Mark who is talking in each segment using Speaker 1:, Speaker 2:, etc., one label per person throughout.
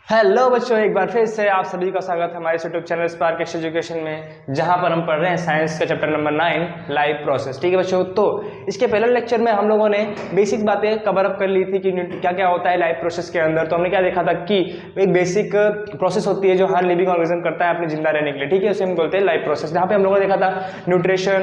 Speaker 1: Hello बच्चों, एक बार फिर से आप सभी का स्वागत है हमारे यूट्यूब चैनल स्पार्क एजुकेशन में, जहां पर हम पढ़ रहे हैं साइंस का चैप्टर नंबर 9 लाइव प्रोसेस। ठीक है बच्चों, तो इसके पहले लेक्चर में हम लोगों ने बेसिक बातें कवर अप कर ली थी कि क्या क्या होता है लाइव प्रोसेस के अंदर। तो हमने क्या देखा था कि एक बेसिक प्रोसेस होती है जो हर लिविंग ऑर्गेनिज्म करता है अपने जिंदा रहने के लिए। ठीक है, उसे हम बोलते हैं लाइव प्रोसेस, जहाँ पे हम लोगों ने देखा था न्यूट्रिशन,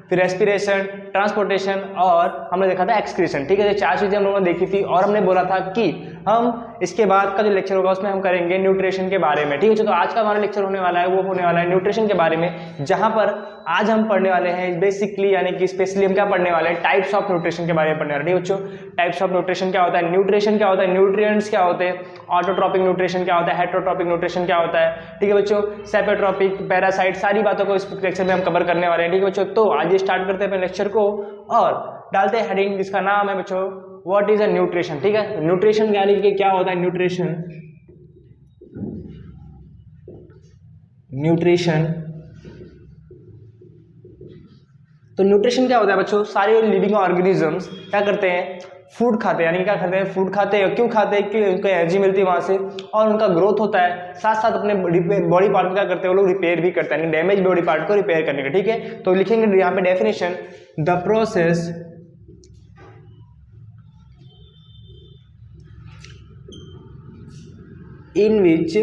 Speaker 1: फिर रेस्पिरेशन, ट्रांसपोर्टेशन और हमने देखा था एक्सक्रीशन। ठीक है, ये चार चीजें हम लोगों ने देखी थी और हमने बोला था कि हम इसके बाद का जो लेक्चर होगा उसमें हम करेंगे न्यूट्रिशन के बारे में। ठीक है, तो आज का हमारा लेक्चर होने वाला है वो होने वाला है न्यूट्रिशन के बारे में, जहां पर आज हम पढ़ने वाले हैं बेसिकली यानी कि स्पेशली हम क्या पढ़ने वाले हैं, टाइप्स ऑफ न्यूट्रिशन के बारे में पढ़ने वाले हैं। ठीक है बच्चों, टाइप्स ऑफ न्यूट्रिशन क्या होता है, न्यूट्रिशन क्या होता है, न्यूट्रिएंट्स क्या होते हैं, ऑटोट्रॉपिक न्यूट्रिशन क्या होता है, हेटरोट्रॉपिक न्यूट्रिशन क्या होता है। ठीक है बच्चों, सेपेट्रॉपिक, पैरासाइट, सारी बातों को इस लेक्चर में हम कवर करने वाले हैं। ठीक है बच्चों, तो आज स्टार्ट करते हैं अपने लेक्चर को और डालते हैं हेडिंग जिसका नाम है बच्चों व्हाट इज अ न्यूट्रिशन। ठीक है, न्यूट्रिशन यानी कि क्या होता है न्यूट्रिशन। न्यूट्रिशन तो न्यूट्रिशन क्या होता है बच्चों, सारे लिविंग ऑर्गेनिजम्स क्या करते हैं, फूड खाते हैं। यानी क्या खाते हैं, फूड खाते हैं। क्यों खाते हैं, क्योंकि उनको एनर्जी मिलती है वहां से और उनका ग्रोथ होता है। साथ साथ अपने बॉडी पार्ट को क्या करते हैं वो लोग, रिपेयर भी करते हैं, डैमेज बॉडी पार्ट को रिपेयर करने का। ठीक है, तो लिखेंगे यहाँ पे definition, the process in which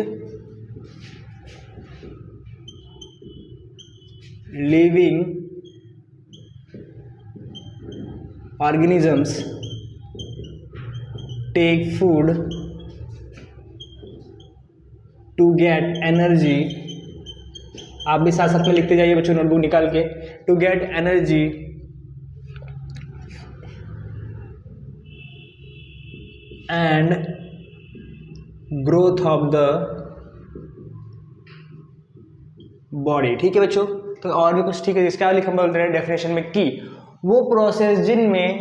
Speaker 1: living organisms take food to get energy। आप भी साथ साथ में लिखते जाइए बच्चों नोटबुक निकाल के, to get energy and growth of the body. ठीक है बच्चों, तो और भी कुछ ठीक है जिसका लिखा बोलते हैं डेफिनेशन में कि वो प्रोसेस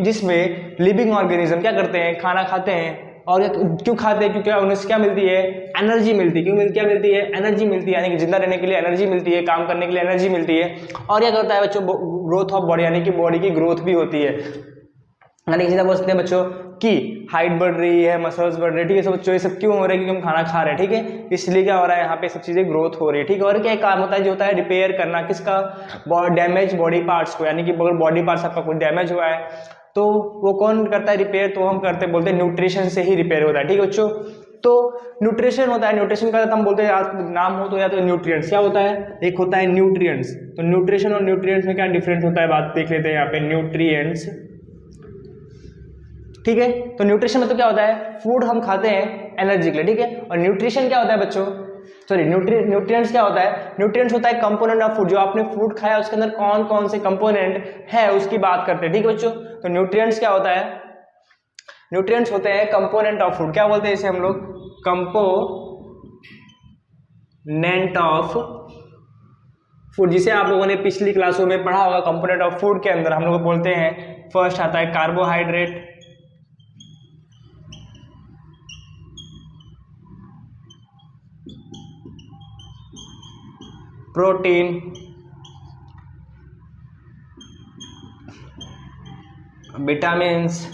Speaker 1: जिसमें लिविंग ऑर्गेनिज्म क्या करते हैं, खाना खाते हैं। और क्यों खाते हैं, क्योंकि उन्हें क्या मिलती है, एनर्जी मिलती है। क्यों क्या मिलती है, एनर्जी मिलती है, यानी कि जिंदा रहने के लिए एनर्जी मिलती है, काम करने के लिए एनर्जी मिलती है। और क्या करता है बच्चों, ग्रोथ ऑफ बॉडी, यानी कि बॉडी की ग्रोथ भी होती है। यानी कि बोल सकते हैं बच्चों कि हाइट बढ़ रही है, मसल्स बढ़ रहे हैं। ठीक है, सब बच्चों ये सब क्यों हो रहा है, क्योंकि हम खाना खा रहे हैं। ठीक है, इसलिए क्या हो रहा है, यहाँ पे सब चीजें ग्रोथ हो रही है। ठीक है, और क्या काम होता है, जो होता है रिपेयर करना किसका, डैमेज बॉडी पार्ट्स को। यानी कि अगर बॉडी पार्ट्स आपका कुछ डैमेज हुआ है तो वो कौन करता है रिपेयर, तो हम करते बोलते हैं न्यूट्रिशन से ही रिपेयर होता है। ठीक है बच्चों, तो न्यूट्रिशन होता है, न्यूट्रिशन का हम बोलते हैं नाम हो तो या तो न्यूट्रिएंट्स। क्या होता है, एक होता है न्यूट्रिएंट्स। तो न्यूट्रिशन और न्यूट्रिएंट्स में क्या डिफरेंस होता है, बात देख लेते हैं यहाँ पे। न्यूट्रिएंट्स, ठीक है, तो न्यूट्रिशन मतलब क्या होता है, फूड हम खाते हैं एनर्जी के लिए। ठीक है, और न्यूट्रिशन क्या होता है बच्चों, सॉरी न्यूट्रिएंट्स क्या होता है, न्यूट्रिएंट्स होता है कंपोनेंट ऑफ फूड। जो आपने फूड खाया उसके अंदर कौन कौन से कंपोनेंट है उसकी बात करते हैं। ठीक है बच्चों, तो न्यूट्रिएंट्स क्या होता है, न्यूट्रिएंट्स होते हैं कंपोनेंट ऑफ फूड। क्या बोलते हैं इसे हम लोग, कंपोनेंट ऑफ फूड, जिसे आप लोगों ने पिछली क्लासों में पढ़ा होगा। कंपोनेंट ऑफ फूड के अंदर हम लोग बोलते हैं, फर्स्ट आता है कार्बोहाइड्रेट, प्रोटीन, विटामिन्स,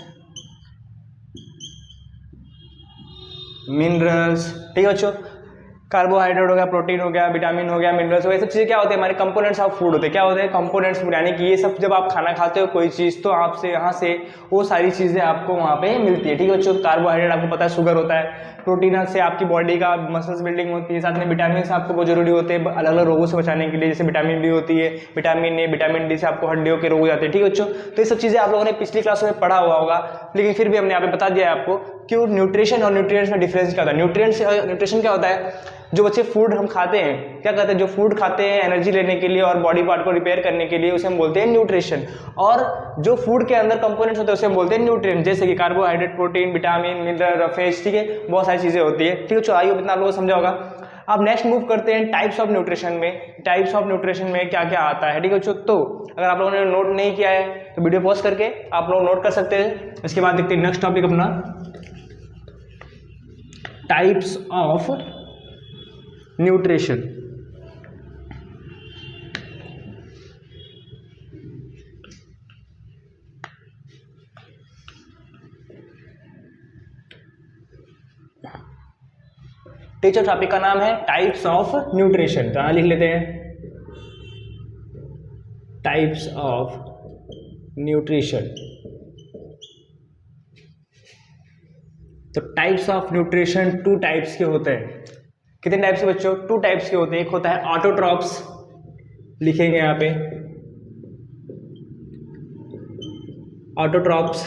Speaker 1: मिनरल्स। ठीक है बच्चों, कार्बोहाइड्रेट हो गया, प्रोटीन हो गया, विटामिन हो गया, मिनरल्स हो गया, सब चीजें क्या होते हैं, हमारे कंपोनेंट्स ऑफ फूड होते हैं। क्या होते हैं, कंपोनेंट्स फूड, यानी कि ये सब जब आप खाना खाते हो कोई चीज तो आपसे यहाँ से वो सारी चीजें आपको वहाँ पे मिलती है। ठीक है बच्चों, कार्बोहाइड्रेट आपको पता है शुगर होता है, प्रोटीन से आपकी बॉडी का मसल्स बिल्डिंग होती है, साथ में विटामिन आपको बहुत जरूरी होते हैं अलग अलग रोगों से बचाने के लिए, जैसे विटामिन बी होती है, विटामिन ए, विटामिन डी से आपको हड्डियों के रोग हो जाते हैं। ठीक है बच्चों, तो ये सब चीजें आप लोगों ने पिछली क्लासों में पढ़ा हुआ होगा, लेकिन फिर भी हमने यहाँ पे बता दिया है आपको क्यों न्यूट्रिशन और न्यूट्रिएंट्स में डिफरेंस क्या होता है। न्यूट्रिशन क्या होता है, जो बच्चे फूड हम खाते हैं, क्या कहते हैं, जो फूड खाते हैं एनर्जी लेने के लिए और बॉडी पार्ट को रिपेयर करने के लिए, उसे हम बोलते हैं न्यूट्रिशन। और जो फूड के अंदर कंपोनेंट्स होते हैं उसे हम बोलते हैं न्यूट्रिएंट, जैसे कि carbohydrate, protein, vitamin, mineral, roughage. ठीक है, बहुत सारी चीजें होती है। ठीक है, चलो आइए इतना आप लोगों को समझा होगा। अब नेक्स्ट मूव करते हैं टाइप्स ऑफ न्यूट्रिशन में। टाइप्स ऑफ न्यूट्रिशन में क्या क्या आता है। ठीक है बच्चों, तो अगर आप लोगों ने नोट नहीं किया है तो वीडियो पॉज करके आप लोग नोट कर सकते हैं। इसके बाद देखते हैं नेक्स्ट टॉपिक अपना, types of nutrition. Teacher topic का नाम है टाइप्स ऑफ न्यूट्रिशन, तो यहाँ लिख लेते हैं टाइप्स ऑफ न्यूट्रिशन। तो टाइप्स ऑफ न्यूट्रिशन 2 टाइप्स के होते हैं। कितने टाइप्स के बच्चों? 2 टाइप्स के होते हैं। एक होता है ऑटोट्रॉप्स, लिखेंगे यहाँ पे ऑटोट्रॉप्स,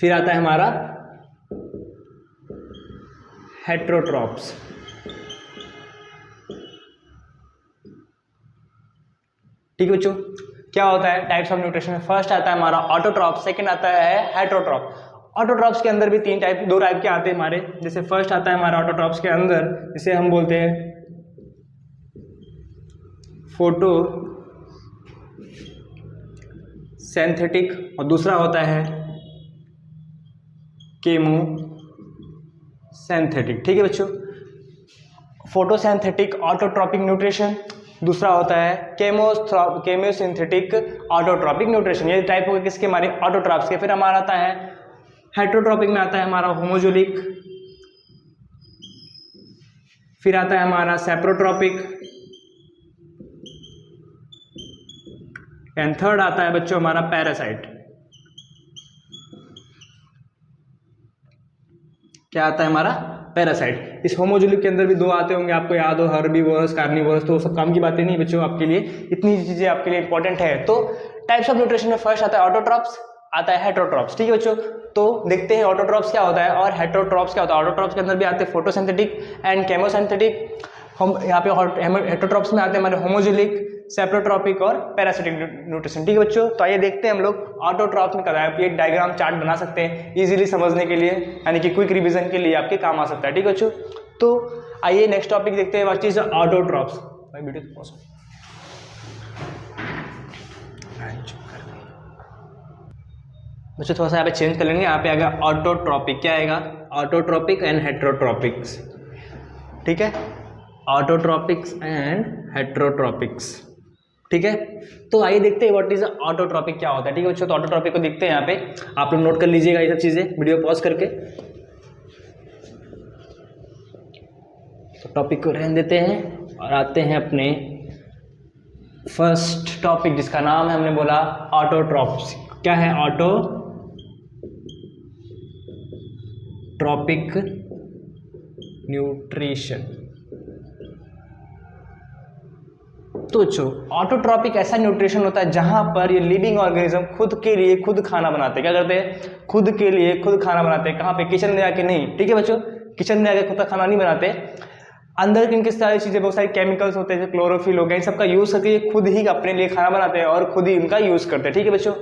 Speaker 1: फिर आता है हमारा हेट्रोट्रॉप्स। ठीक है बच्चों, क्या होता है टाइप्स ऑफ न्यूट्रिशन में? फर्स्ट आता है हमारा ऑटोट्रॉप, सेकंड आता है हेट्रोट्रॉप। ऑटोट्रॉप्स के अंदर भी 2 टाइप के आते हैं हमारे। जैसे फर्स्ट आता है हमारा ऑटोट्रॉप्स के अंदर, जिसे हम बोलते हैं फोटो सिंथेटिक, और दूसरा होता है केमो सिंथेटिक। ठीक है बच्चों, फोटोसिंथेटिक ऑटोट्रॉपिक न्यूट्रिशन, दूसरा होता है केमोसिंथेटिक ऑटोट्रॉपिक न्यूट्रिशन। ये टाइप हो गए किसके? हमारे ऑटोट्रॉप्स के। फिर हमारा आता है हेट्रोट्रॉपिक में आता है हमारा होमोजोलिक, फिर आता है हमारा सेप्रोट्रॉपिक, एंड थर्ड आता है बच्चों हमारा पैरासाइट। क्या आता है हमारा? पैरासाइट। इस होमोजोलिक के अंदर भी 2 आते होंगे, आपको याद हो, हर्बीवोरस, कार्निवोरस, तो सब काम की बातें नहीं बच्चों आपके लिए, इतनी चीजें आपके लिए इंपॉर्टेंट है। तो टाइप्स ऑफ न्यूट्रिशन में फर्स्ट आता है ऑटोट्रॉप्स, आता है हेट्रोट्रॉप्स। ठीक है बच्चों, तो देखते हैं ऑटोट्रॉप्स क्या होता है और हेट्रोट्रॉप्स क्या होता है। ऑटोट्रॉप्स के अंदर भी आते हैं फोटोसिंथेटिक एंड केमोसिंथेटिक। हम यहाँ पे हेट्रोट्रॉप्स में आते हैं हमारे होमोजोलिक, सेप्रोट्रॉपिक और पैरासिटिक न्यूट्रिशन। ठीक है बच्चों, तो आइए देखते हैं हम लोग ऑटोट्रॉप्स में क्या है। एक डायग्राम चार्ट बना सकते हैं इजीली समझने के लिए, यानी कि क्विक रिवीजन के लिए आपके काम आ सकता है। ठीक है बच्चों, तो आइए नेक्स्ट टॉपिक देखते हैं, व्हाट इज ऑटोट्रॉप्स। भाई वीडियो पॉज बच्चों, थोड़ा सा यहाँ पे चेंज कर लेंगे। यहाँ पे आएगा ऑटोट्रॉपिक, क्या आएगा? Autotrophic and heterotrophics. ठीक है, ऑटोट्रॉपिक्स एंड हेट्रोट्रॉपिक्स। ठीक है, तो आइए देखते हैं व्हाट इज ऑटोट्रॉपिक क्या होता है। ठीक है बच्चों, तो ऑटोट्रॉपिक को देखते हैं। यहाँ पे आप लोग नोट कर लीजिएगा ये सब चीजें, वीडियो पॉज करके। तो टॉपिक को रहने देते हैं और आते हैं अपने फर्स्ट टॉपिक, जिसका नाम है, हमने बोला ऑटोट्रॉप्स। क्या है? Autotrophic nutrition. तो बच्चों, ऑटोट्रॉपिक ऐसा न्यूट्रिशन होता है जहां पर ये लिविंग ऑर्गेनिज्म खुद के लिए खुद खाना बनाते हैं। क्या करते हैं? खुद के लिए खुद खाना बनाते हैं। कहाँ पे? किचन में आके नहीं। ठीक है बच्चों, किचन में आके खुद का खाना नहीं बनाते। अंदर किन किस सारी चीजें, बहुत सारी केमिकल्स होते हैं, जैसे क्लोरोफिल हो गया, इन सबका यूज करके ये खुद ही अपने लिए खाना बनाते हैं और खुद ही इनका यूज करते हैं। ठीक है बच्चों,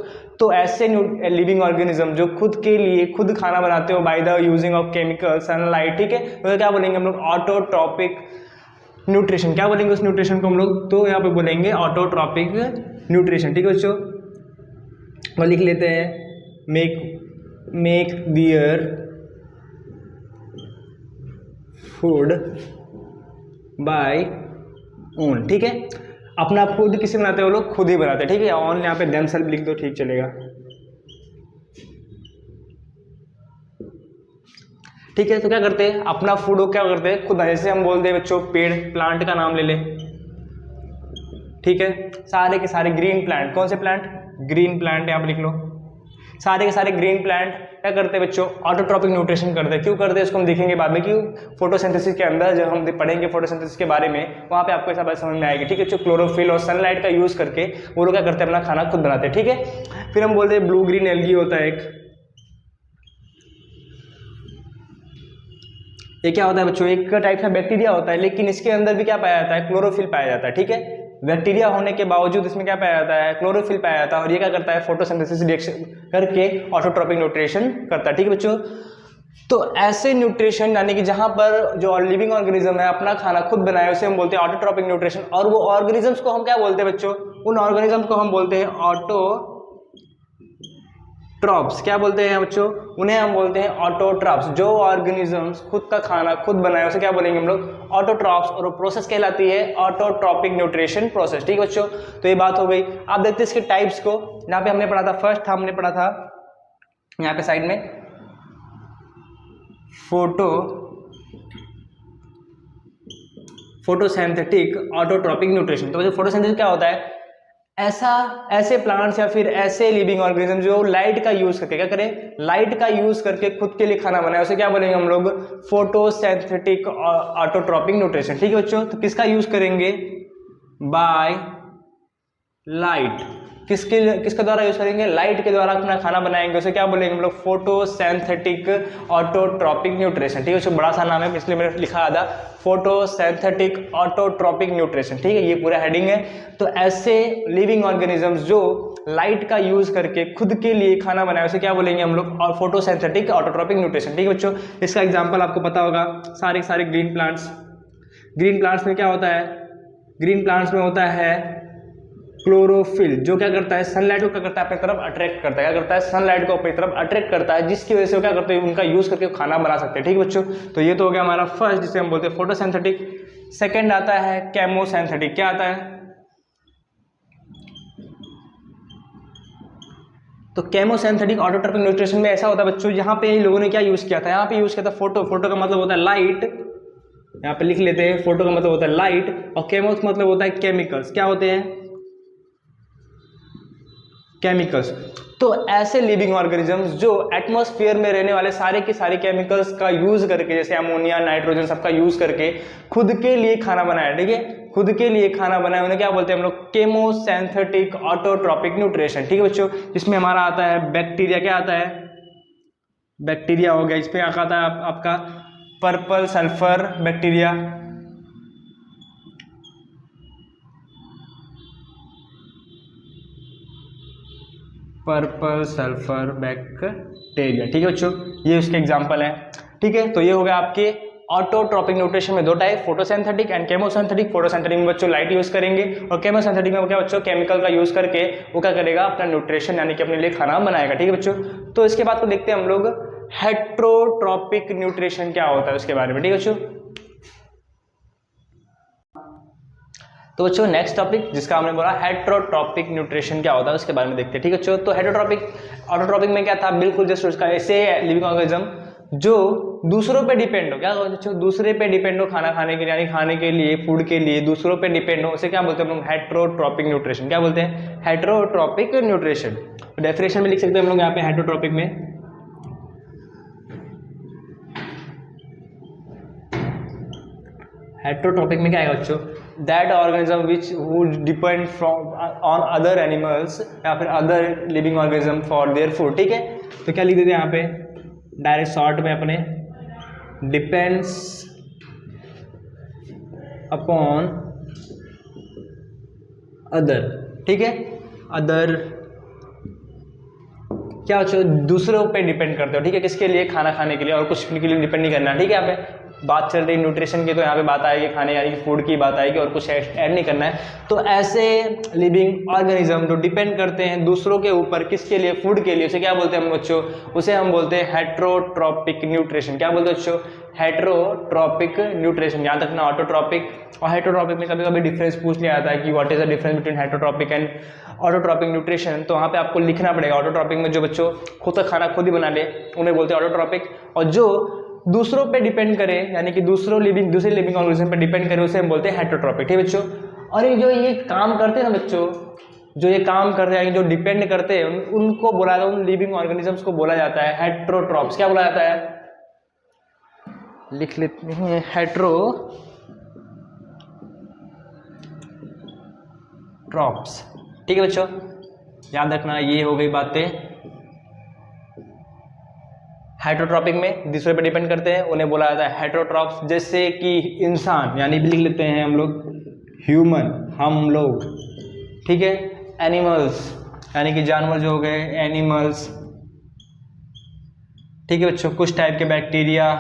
Speaker 1: तो ऐसे लिविंग ऑर्गेनिज्म जो खुद के लिए खुद खाना बनाते हो by the using of chemical, sunlight. ठीक है, तो क्या बोलेंगे हम लोग? Autotrophic nutrition. क्या बोलेंगे उस न्यूट्रिशन को हम लोग? तो यहाँ पे बोलेंगे ऑटोट्रॉपिक न्यूट्रिशन। ठीक है बच्चों, और लिख लेते हैं make their food by own. ठीक है, अपना फूड किसी बनाते हैं? वो लोग खुद ही बनाते हैं। ठीक है, ऑन यहाँ पे देमसेल्फ लिख दो, ठीक चलेगा। ठीक है, तो क्या करते हैं? अपना फूड को क्या करते हैं? खुद। जैसे हम बोलते हैं बच्चों, पेड़, प्लांट का नाम ले ले। ठीक है, सारे के सारे ग्रीन प्लांट। कौन से प्लांट? ग्रीन प्लांट, यहाँ पे लिख लो। सारे के सारे ग्रीन प्लांट क्या करते हैं बच्चों? ऑटोट्रॉपिक न्यूट्रिशन करते हैं। क्यों करते हैं इसको हम देखेंगे बाद में। क्यों? फोटोसिंथेसिस के अंदर जब हम पढ़ेंगे फोटोसिंथेसिस के बारे में, वहाँ पे आपको ऐसा बात समझ में आएगी। ठीक है, जो क्लोरोफिल और सनलाइट का यूज करके वो लोग क्या करते हैं? अपना खाना खुद बनाते हैं। ठीक है, फिर हम बोलते हैं ब्लू ग्रीन एल्गी होता है एक। ये क्या होता है बच्चों? एक टाइप का बैक्टीरिया होता है, लेकिन इसके अंदर भी क्या पाया जाता है? क्लोरोफिल पाया जाता है। ठीक है, बैक्टीरिया होने के बावजूद इसमें क्या पाया जाता है? क्लोरोफिल पाया जाता है, और ये क्या करता है? फोटोसिंथेसिस रिएक्शन करके ऑटोट्रॉपिक न्यूट्रिशन करता है। ठीक है बच्चों, तो ऐसे न्यूट्रिशन यानी कि जहां पर जो लिविंग ऑर्गेनिज्म है अपना खाना खुद बनाए, उसे हम बोलते हैं ऑटोट्रॉपिक न्यूट्रिशन। और वो ऑर्गेनिजम्स को हम क्या बोलते हैं बच्चों? उन ऑर्गेनिजम्स को हम बोलते हैं ऑटोट्रॉप्स। क्या बोलते हैं बच्चों? उन्हें हम बोलते हैं ऑटोट्रॉप्स। जो ऑर्गेनिजम्स खुद का खाना खुद बनाए उसे क्या बोलेंगे हम लोग? ऑटोट्रॉप्स। और वो प्रोसेस कहलाती है ऑटोट्रॉपिक न्यूट्रिशन प्रोसेस। ठीक है बच्चों, तो ये बात हो गई। आप देखते हैं इसके टाइप्स को। यहाँ पे हमने पढ़ा था, फर्स्ट हमने पढ़ा था यहाँ पे साइड में फोटो फोटोसिंथेटिक ऑटोट्रॉपिक न्यूट्रिशन। तो फोटोसिंथेसिस क्या होता है? ऐसे प्लांट्स या फिर ऐसे लिविंग ऑर्गेनिज्म जो लाइट का यूज करके क्या करें, लाइट का यूज करके खुद के लिए खाना बनाए, उसे क्या बोलेंगे हम लोग? Photosynthetic autotrophic nutrition. ठीक है बच्चों, तो किसका यूज करेंगे? By light. किसके द्वारा यूज करेंगे? लाइट के द्वारा अपना खाना बनाएंगे, उसे क्या बोलेंगे हम लोग? Photosynthetic autotrophic nutrition. ठीक है, बड़ा सा नाम है इसलिए मैंने लिखा आधा, फोटोसिंथेटिक ऑटोट्रॉपिक न्यूट्रिशन। ठीक है, ये पूरा हेडिंग है। तो ऐसे लिविंग ऑर्गेनिजम्स जो लाइट का यूज करके खुद के लिए खाना बनाए, उसे क्या बोलेंगे हम लोग? और फोटोसिंथेटिक ऑटोट्रॉपिक न्यूट्रिशन। ठीक है बच्चों, इसका एग्जांपल आपको पता होगा, सारे ग्रीन प्लांट्स में क्या होता है? ग्रीन प्लांट्स में होता है क्लोरोफिल, जो क्या करता है? सनलाइट को क्या करता है? अपनी तरफ अट्रैक्ट करता है। क्या करता है? सनलाइट को अपनी तरफ अट्रैक्ट करता है, जिसकी वजह से वो क्या करते हैं? उनका यूज करके खाना बना सकते हैं। ठीक है बच्चों, तो ये तो हो गया हमारा फर्स्ट, जिसे हम बोलते हैं फोटोसिंथेटिक। सेकंड आता है केमोसिंथेटिक। क्या आता है? तो केमोसिंथेटिक ऑटोट्रॉपिक न्यूट्रिशन में ऐसा होता है बच्चों, यहाँ पे इन लोगों ने क्या यूज किया था? यहाँ पे यूज किया था फोटो का मतलब होता है लाइट, यहाँ पे लिख लेते हैं, फोटो का मतलब होता है लाइट, और केमोस का मतलब होता है केमिकल्स। क्या होते हैं? केमिकल्स। तो ऐसे लिविंग ऑर्गेनिजम्स जो एटमॉस्फेयर में रहने वाले सारे के सारे केमिकल्स का यूज करके, जैसे अमोनिया, नाइट्रोजन, सबका यूज करके खुद के लिए खाना बनाया। ठीक है, खुद के लिए खाना बनाया, उन्हें क्या बोलते हैं हम लोग? Chemosynthetic autotrophic nutrition. ठीक है बच्चों, इसमें हमारा आता है बैक्टीरिया। क्या आता है? बैक्टीरिया हो गया। इसमें आता है आपका purple sulphur bacteria, purple sulphur bacteria. ठीक है बच्चों, ये उसके एग्जांपल हैं। ठीक है, तो ये हो गया आपके ऑटोट्रॉपिक न्यूट्रिशन में दो type, photosynthetic and chemosynthetic. Photosynthetic में बच्चों लाइट यूज करेंगे, और केमोसिंथेटिक में क्या बच्चों? केमिकल का यूज करके वो क्या करेगा? अपना न्यूट्रिशन यानी कि अपने लिए खाना बनाएगा। ठीक है बच्चों, तो इसके बाद को देखते हैं हम लोग हेट्रोट्रॉपिक न्यूट्रिशन क्या होता है उसके बारे में। ठीक है बच्चों, तो बच्चों नेक्स्ट टॉपिक जिसका हमने बोला हेट्रोट्रॉपिक न्यूट्रिशन क्या होता है उसके बारे में देखते हैं। ठीक है बच्चों, तो हेट्रोट्रॉपिक ऑटोट्रॉपिक में क्या था? बिल्कुल जस्ट उसका ऐसे लिविंग ऑर्गेनिज्म जो दूसरों पे डिपेंड हो। क्या बच्चों? दूसरे पे डिपेंड हो खाना खाने के लिए, यानी खाने के लिए, फूड के लिए दूसरों पे डिपेंड हो, उसे क्या बोलते हैं हम लोग? Heterotrophic nutrition. क्या बोलते हैं? Heterotrophic nutrition. डेफिनेशन में लिख सकते हैं हम लोग यहाँ पे हेट्रोट्रॉपिक में, हेट्रोट्रॉपिक में क्या है बच्चों? That organism which would depend from on other animals या फिर other living organism for their food. ठीक है, तो क्या लिख देते हैं यहाँ पे डायरेक्ट शॉर्ट में अपने? Depends upon other. ठीक है, अदर क्या बच्चों? दूसरों पे डिपेंड करते हो। ठीक है, किसके लिए? खाना खाने के लिए, और कुछ के लिए डिपेंड नहीं करना। ठीक है, यहाँ पे बात चल रही न्यूट्रिशन की, तो यहाँ पे बात आएगी खाने यानी कि फूड की बात आएगी, और कुछ ऐड नहीं करना है। तो ऐसे लिविंग ऑर्गेनिज्म जो डिपेंड करते हैं दूसरों के ऊपर, किसके लिए? फूड के लिए, उसे क्या बोलते हैं हम बच्चों? उसे हम बोलते हैं हेट्रोट्रॉपिक न्यूट्रिशन। क्या बोलते हैं बच्चों? Heterotrophic nutrition. यहाँ तक ना ऑटोट्रॉपिक और हेट्रोट्रॉपिक में कभी कभी डिफरेंस पूछ लिया जाता है कि what is the difference between heterotrophic and autotrophic nutrition. तो वहाँ पे आपको लिखना पड़ेगा, ऑटोट्रॉपिक में जो बच्चों खुद का खाना खुद ही बना ले उन्हें बोलते हैं ऑटोट्रॉपिक, और जो दूसरों पे डिपेंड करे यानी कि दूसरे लिविंग ऑर्गेनिज्म पे डिपेंड करे उसे हम बोलते हैं हेट्रोट्रॉपिक। ठीक है बच्चों, और ये जो ये काम करते हैं ना बच्चों, जो ये काम करते हैं, जो डिपेंड करते हैं, उनको बोला जाता है, उन लिविंग ऑर्गेनिजम्स को बोला जाता है हेट्रोट्रॉप्स। क्या बोला जाता है? लिख लेते हैं, हेट्रोट्रॉप्स। ठीक है बच्चों, याद रखना, ये हो गई बातें। हेट्रोट्रॉपिक में दूसरे पे डिपेंड करते हैं, उन्हें बोला जाता है हेट्रोट्रॉप्स। जैसे कि इंसान, यानी लिख लेते हैं हम लोग ह्यूमन, हम लोग। ठीक है, एनिमल्स यानी कि जानवर जो हो गए, एनिमल्स। ठीक है बच्चों, कुछ टाइप के बैक्टीरिया,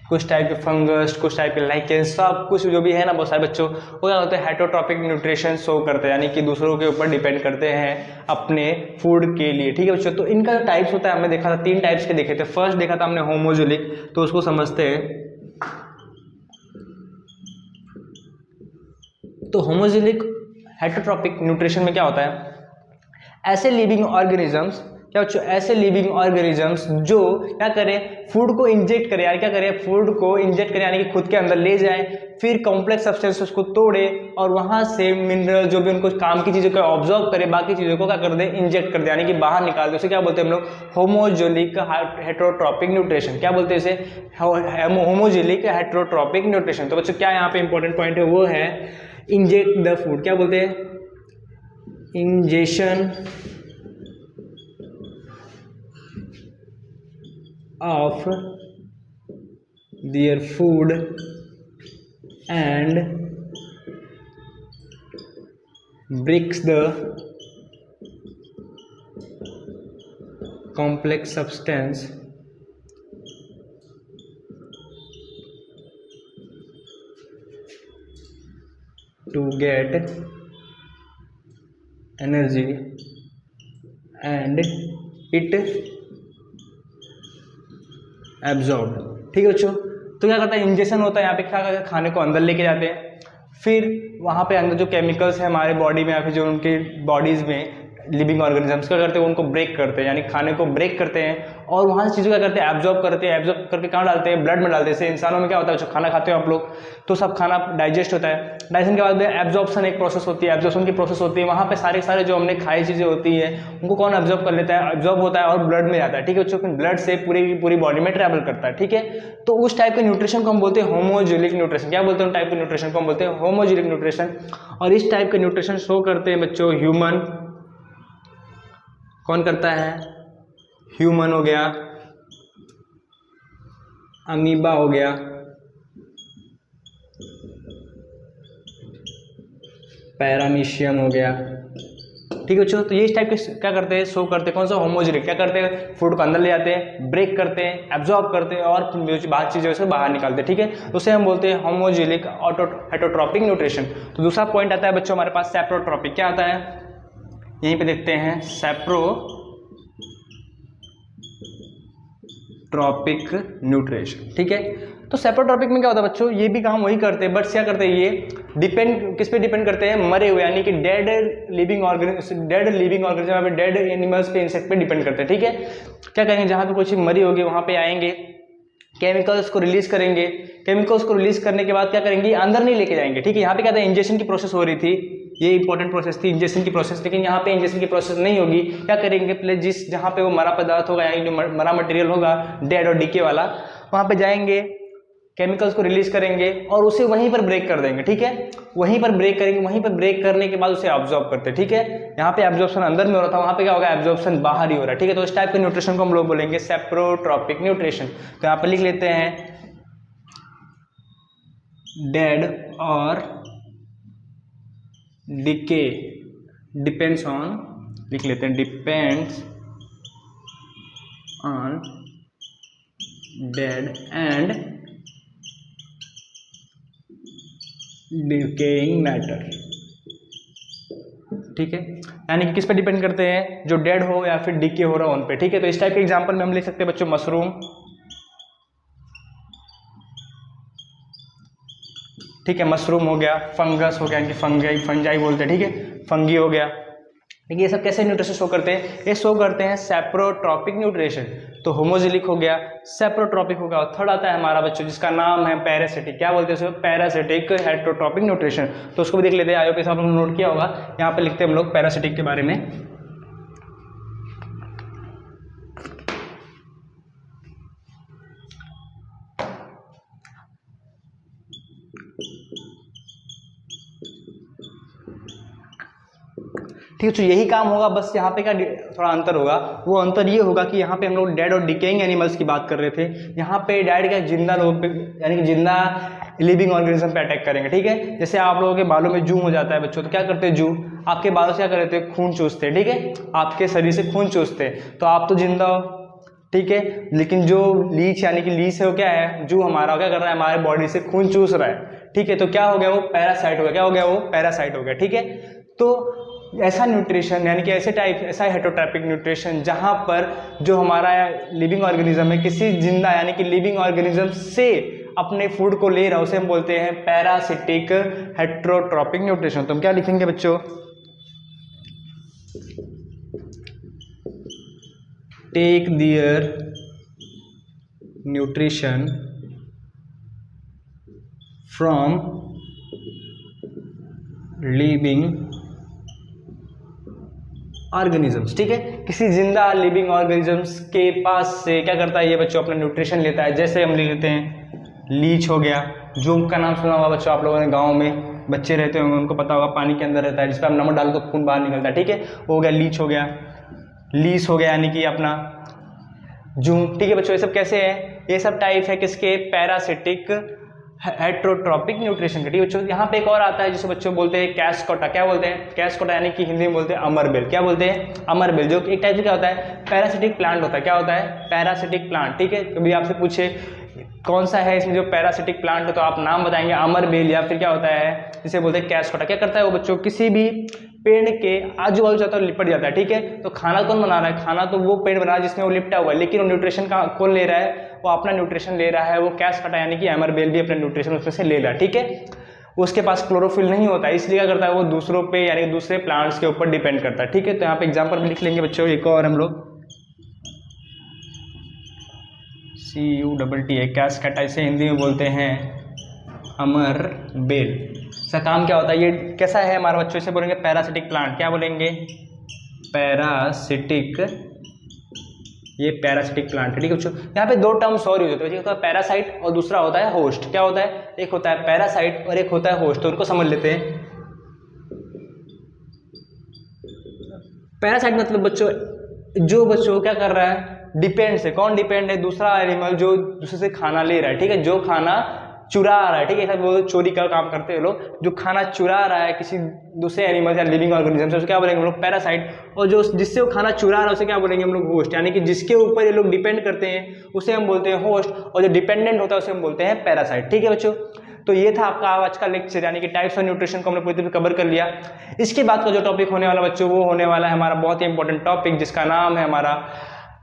Speaker 1: कुछ टाइप के फंगस, कुछ टाइप के लाइकेन, सब कुछ जो भी है ना बहुत सारे बच्चों, वो क्या होते हैं? हेट्रोट्रॉपिक न्यूट्रिशन शो करते हैं, यानी कि दूसरों के ऊपर डिपेंड करते हैं अपने फूड के लिए। ठीक है बच्चों, तो इनका जो टाइप्स होता है हमने देखा था, 3 टाइप्स के देखे थे। फर्स्ट देखा था हमने होमोजिलिक, तो उसको समझते हैं। तो होमोजिलिक हेट्रोट्रॉपिक न्यूट्रिशन में क्या होता है? ऐसे लिविंग ऑर्गेनिजम्स क्या बच्चों, ऐसे लिविंग ऑर्गेनिजम्स जो क्या करें, फूड को इंजेक्ट करें, यानी क्या करें, फूड को इंजेक्ट करें यानी कि खुद के अंदर ले जाए, फिर कॉम्प्लेक्स सब्सटेंस उसको तोड़े और वहां से मिनरल जो भी उनको काम की चीजों को ऑब्जॉर्व करे, बाकी चीजों को क्या कर दे, इंजेक्ट कर दे यानी कि बाहर निकाल दे। उसे क्या बोलते हैं हम लोग, होमोजेनिक हेटेरोट्रॉपिक न्यूट्रिशन। क्या बोलते हैं इसे, होमोजेनिक हेटेरोट्रॉपिक न्यूट्रिशन। तो बच्चों क्या यहाँ पे इंपॉर्टेंट पॉइंट है वो है इंजेक्ट द फूड। क्या बोलते हैं, injection of their food and breaks the complex substance to get energy and it absorb. ठीक है बच्चों, तो क्या करता है, इंजेक्शन होता है यहाँ पे, क्या करते हैं, खाने को अंदर लेके जाते हैं, फिर वहाँ पे अंदर जो केमिकल्स है हमारे बॉडी में या फिर जो उनके बॉडीज में लिविंग ऑर्गेनिजम्स क्या करते हैं, उनको ब्रेक करते हैं, यानी खाने को ब्रेक करते हैं और वहाँ से चीज़ों क्या करते हैं, एब्जॉर्ब करते हैं। एब्जॉर्ब करके कहाँ डालते हैं, ब्लड में डालते हैं। जैसे इंसानों में क्या होता है, जो खाना खाते हो आप लोग, तो सब खाना डाइजेस्ट होता है, डाइजेशन के बाद में एब्जॉर्प्शन एक प्रोसेस होती है, एब्जॉर्प्शन की प्रोसेस होती है, वहाँ पे सारे जो हमने खाई चीज़ें होती है उनको कौन एब्जॉर्ब कर लेता है, एब्जॉर्ब होता है और ब्लड में जाता है। ठीक है बच्चों, फिर ब्लड से पूरी बॉडी में ट्रैवल करता है। ठीक है, तो उस टाइप के न्यूट्रिशन को हम बोलते हैं होमोजेनिक न्यूट्रिशन। क्या बोलते हैं, उन टाइप के न्यूट्रिशन को हम बोलते हैं होमोजेनिक न्यूट्रिशन। और इस टाइप के न्यूट्रिशन शो करते हैं बच्चों ह्यूमन, कौन करता है, ह्यूमन हो गया, अमीबा हो गया, पैरामीशियम हो गया। ठीक है बच्चों, तो ये इस टाइप के क्या करते हैं, शो करते हैं, कौन सा, होमोजेनिक। क्या करते हैं, फूड को अंदर ले जाते हैं, ब्रेक करते हैं, एब्जॉर्ब करते हैं और बाहर चीज़ें से बाहर निकालते हैं। ठीक है, तो उसे हम बोलते हैं होमोजेनिक हेटेरोट्रॉपिक न्यूट्रिशन। तो दूसरा पॉइंट आता है बच्चों हमारे पास सेप्रोट्रॉपिक। क्या आता है, यहीं पे देखते हैं, सेप्रोट्रॉपिक न्यूट्रिशन। ठीक है, तो सेप्रोट्रॉपिक में क्या होता है बच्चों, ये भी काम वही करते हैं, बट क्या करते हैं, ये डिपेंड किस पे डिपेंड करते हैं, मरे हुए यानी कि dead living organism, dead animals पे, इंसेक्ट पे डिपेंड करते हैं। ठीक है, क्या करेंगे, जहाँ पे कोई चीज मरी होगी वहाँ पे आएंगे, केमिकल्स को रिलीज करेंगे, केमिकल्स को रिलीज करने के बाद क्या करेंगे, अंदर नहीं लेके जाएंगे। ठीक है, यहाँ पे क्या था, इंजेक्शन की प्रोसेस हो रही थी, ये इंपॉर्टेंट प्रोसेस थी, इंजेक्शन की प्रोसेस। लेकिन यहाँ पे इंजेक्शन की प्रोसेस नहीं होगी, क्या करेंगे, पहले जहाँ पे वो मरा पदार्थ होगा यानी जो मरा मटेरियल होगा, डेड और डीके वाला, वहाँ पे जाएंगे, केमिकल्स को रिलीज करेंगे और उसे वहीं पर ब्रेक कर देंगे। ठीक है, वहीं पर ब्रेक करेंगे, वहीं पर ब्रेक करने के बाद उसे ऑब्जॉर्ब करते हैं। ठीक है, यहाँ पे एब्जॉर्प्शन अंदर में हो रहा था, वहाँ पे क्या होगा, एब्जॉर्प्शन बाहर ही हो रहा है। ठीक है, तो इस टाइप के न्यूट्रिशन को हम लोग बोलेंगे सेप्रोट्रॉपिक न्यूट्रिशन। तो यहाँ पर लिख लेते हैं डेड और डिके डिपेंड्स ऑन, लिख लेते हैं depends on dead and decaying matter. ठीक है, यानी कि किस पे डिपेंड करते हैं, जो डेड हो या फिर डिके हो रहा हो उन पे। ठीक है, तो इस टाइप के एग्जांपल में हम लिख सकते हैं बच्चों मशरूम। ठीक है, मशरूम हो गया, फंगस हो गया, यानी कि फंजाई बोलते हैं। ठीक है, फंगी हो गया। देखिए ये सब कैसे न्यूट्रिशन शो करते हैं, ये शो करते हैं सेप्रोट्रॉपिक न्यूट्रिशन। तो होमोजेनिक हो गया, सेप्रोट्रॉपिक हो गया, और थर्ड आता है हमारा बच्चों जिसका नाम है पैरासिटिक। क्या बोलते हैं उसको, पैरासिटिक हेटेरोट्रॉपिक न्यूट्रिशन। तो उसको भी देख लेते हैं, आयो पे सब लोग नोट किया होगा, यहाँ पे लिखते हैं हम लोग पैरासिटिक के बारे में। ठीक है, तो यही काम होगा, बस यहाँ पे क्या थोड़ा अंतर होगा, वो अंतर ये होगा कि यहाँ पे हम लोग डेड और डिकेइंग एनिमल्स की बात कर रहे थे, यहाँ पे डेड क्या जिंदा लोग पे यानी कि जिंदा लिविंग ऑर्गेनिज्म पे अटैक करेंगे। ठीक है, जैसे आप लोगों के बालों में जू हो जाता है बच्चों, तो क्या करते हैं, जू आपके बालों से क्या कर रहे थे, खून चूसते हैं। ठीक है, आपके शरीर से खून चूसते हैं, तो आप तो जिंदा हो। ठीक है, लेकिन जो लीच यानी कि लीच है वो क्या है, जू हमारा क्या कर रहा है, हमारे बॉडी से खून चूस रहा है। ठीक है, तो क्या हो गया, वो पैरासाइट हो गया। क्या हो गया, वो पैरासाइट हो गया। ठीक है, तो ऐसा न्यूट्रिशन यानी कि ऐसा हेटेरोट्रॉपिक न्यूट्रिशन जहां पर जो हमारा लिविंग ऑर्गेनिज्म है किसी जिंदा यानी कि लिविंग ऑर्गेनिज्म से अपने फूड को ले रहा है, उसे हम बोलते हैं पैरासिटिक हेटेरोट्रॉपिक न्यूट्रिशन। तो हम क्या लिखेंगे बच्चों, take their nutrition from living organisms. ठीक है, किसी जिंदा लिविंग ऑर्गेनिजम्स के पास से क्या करता है ये बच्चों, अपना न्यूट्रिशन लेता है। जैसे हम ले लेते हैं लीच हो गया, जो का नाम सुना होगा बच्चों आप लोगों ने, गाँव में बच्चे रहते होंगे उनको पता होगा, पानी के अंदर रहता है जिस पर आप नमक डालो तो खून बाहर निकलता है। ठीक है, वो हो गया लीच हो गया, लीस हो गया यानी कि अपना जूं। ठीक है बच्चों, ये सब कैसे है, ये सब टाइप है किसके, पैरासिटिक हेट्रोट्रॉपिक न्यूट्रिशन के। ठीक है बच्चों, यहाँ पे एक और आता है जिसे बच्चों बोलते हैं कैस्कोटा। क्या बोलते हैं, कैस्कोटा यानी कि हिंदी में बोलते हैं अमरबेल। क्या बोलते हैं, अमरबेल, जो एक टाइप से क्या होता है, पैरासिटिक प्लांट होता है। क्या होता है, पैरासिटिक प्लांट। ठीक है, कभी आपसे पूछे कौन सा है इसमें जो पैरासिटिक प्लांट है तो आप नाम बताएंगे अमरबेल या फिर क्या होता है जिसे बोलते हैं कैस्कोटा। क्या करता है वो बच्चों, किसी भी पेड़ के आजू बाजू जाता है लिपट जाता है। ठीक है, तो खाना कौन बना रहा है, खाना तो वो पेड़ बना रहा है जिसमें वो लिपटा हुआ है, लेकिन वो न्यूट्रिशन का कौन ले रहा है, वो अपना न्यूट्रिशन ले रहा है, वो कैस्कोटा यानी कि अमरबेल भी अपना न्यूट्रिशन उसमें से ले रहा है। ठीक है, उसके पास क्लोरोफिल नहीं होता है, इसलिए क्या करता है वो दूसरों पे यानी दूसरे प्लांट्स के ऊपर डिपेंड करता है। ठीक है, तो यहाँ पे एग्जाम्पल भी लिख लेंगे बच्चों एक और हम लोग, CUTT है, कैस्कोटा इसे हिंदी में बोलते हैं अमरबेल। इसका काम क्या होता है, ये कैसा है हमारे बच्चों, इसे बोलेंगे पैरासिटिक प्लांट। क्या बोलेंगे, पैरासिटिक, ये पैरासिटिक प्लांट है। ठीक है बच्चों, यहाँ पे दो टर्म्स और यूज होते हैं, एक होता है पैरासाइट और दूसरा होता है होस्ट। क्या होता है, एक होता है पैरासाइट और एक होता है होस्ट, तो उनको समझ लेते हैं। पैरासाइट मतलब बच्चों, जो बच्चों क्या कर रहा है, डिपेंड से, कौन डिपेंड है, दूसरा एनिमल जो दूसरे से खाना ले रहा है। ठीक है, जो खाना चुरा रहा है। ठीक है, ऐसा बोलो चोरी का काम करते हैं लोग, जो खाना चुरा रहा है किसी दूसरे एनिमल या लिविंग ऑर्गेनिज्म से, उसे क्या बोलेंगे हम लोग, पैरासाइट। और जो जिससे वो खाना चुरा रहा है उसे क्या बोलेंगे हम लोग, होस्ट, यानी कि जिसके ऊपर ये लोग डिपेंड करते हैं उसे हम बोलते हैं होस्ट, और जो डिपेंडेंट होता है उसे हम बोलते हैं पैरासाइट। ठीक है बच्चों, तो ये था आपका आज का लेक्चर, यानी कि टाइप्स ऑफ न्यूट्रिशन को हमने पूरी तरह कवर कर लिया। इसके बाद का जो टॉपिक होने वाला बच्चों, वो होने वाला है हमारा बहुत ही इंपॉर्टेंट टॉपिक, जिसका नाम है हमारा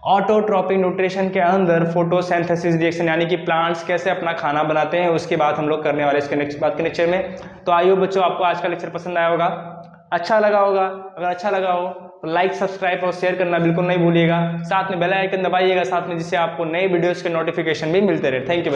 Speaker 1: ऑटोट्रॉपिक न्यूट्रिशन के अंदर फोटोसिंथेसिस रिएक्शन, यानी कि प्लांट्स कैसे अपना खाना बनाते हैं, उसके बाद हम लोग करने वाले इसके नेक्स्ट बात के लेक्चर में। तो आइए बच्चों, आपको आज का लेक्चर पसंद आया होगा, अच्छा लगा होगा। अगर अच्छा लगा हो तो लाइक, सब्सक्राइब और शेयर करना बिल्कुल नहीं भूलिएगा। साथ में बेल आइकन दबाइएगा साथ में, जिससे आपको नए वीडियोस के नोटिफिकेशन भी मिलते रहे। थैंक यू बच्चों।